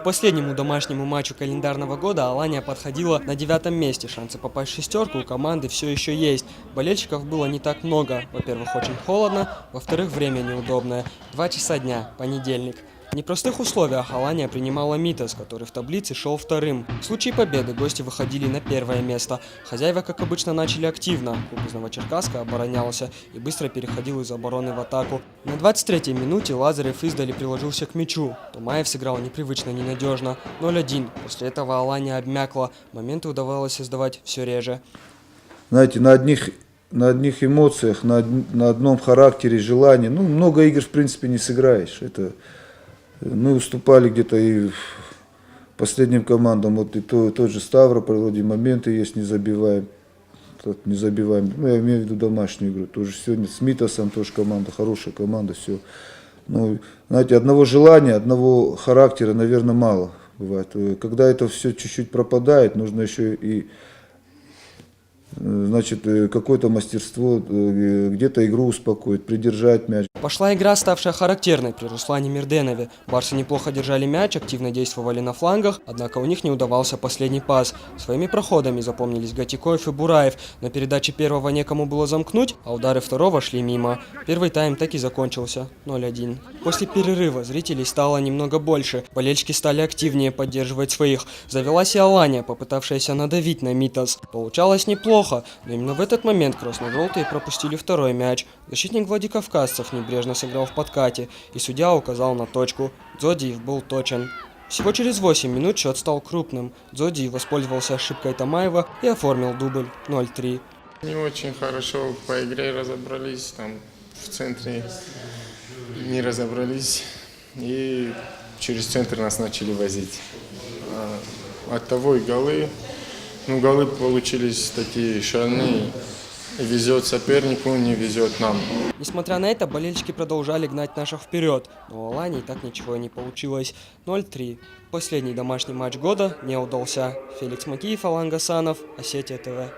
К последнему домашнему матчу календарного года Алания подходила на 9-м месте. Шансы попасть в шестерку у команды все еще есть. Болельщиков было не так много. Во-первых, очень холодно, во-вторых, время неудобное. 2 часа дня, понедельник. В непростых условиях Алания принимала Митас, который в таблице шел вторым. В случае победы гости выходили на первое место. Хозяева, как обычно, начали активно. Клуб из Новочеркасска оборонялся и быстро переходил из обороны в атаку. На 23-й минуте Лазарев издали приложился к мячу. Тумаев сыграл непривычно ненадежно. 0-1. После этого Алания обмякла. Моменты удавалось создавать все реже. Знаете, на одних эмоциях, на одном характере, желании, много игр в принципе не сыграешь. Мы уступали где-то и последним командам, вот и тот же Ставрополь, вроде моменты есть, не забиваем. Я имею в виду домашнюю игру. Тоже сегодня с Митасом тоже команда, хорошая команда, все. Знаете, одного желания, одного характера, наверное, мало бывает. Когда это все чуть-чуть пропадает, нужно еще и какое-то мастерство, где-то игру успокоить, придержать мяч. Пошла игра, ставшая характерной при Руслане Мирденове. Барсы неплохо держали мяч, активно действовали на флангах, однако у них не удавался последний пас. Своими проходами запомнились Гатикоев и Бураев, но передачи первого некому было замкнуть, а удары второго шли мимо. Первый тайм так и закончился 0-1. После перерыва зрителей стало немного больше, болельщики стали активнее поддерживать своих. Завелась и Алания, попытавшаяся надавить на Митас. Получалось неплохо, но именно в этот момент красно-желтые пропустили второй мяч. Защитник Владикавказцев небрежно сыграл в подкате, и судья указал на точку. Дзодиев был точен. Всего через 8 минут счет стал крупным. Дзодиев воспользовался ошибкой Тамаева и оформил дубль 0-3. Не очень хорошо по игре разобрались, там в центре не разобрались, и через центр нас начали возить. Оттого и голы. Голы получились такие шальные. Везет сопернику, не везет нам. Несмотря на это, болельщики продолжали гнать наших вперед, но у Алании так ничего и не получилось. 0-3. Последний домашний матч года не удался. Феликс Макиев, Алан Гасанов, Осетия ТВ.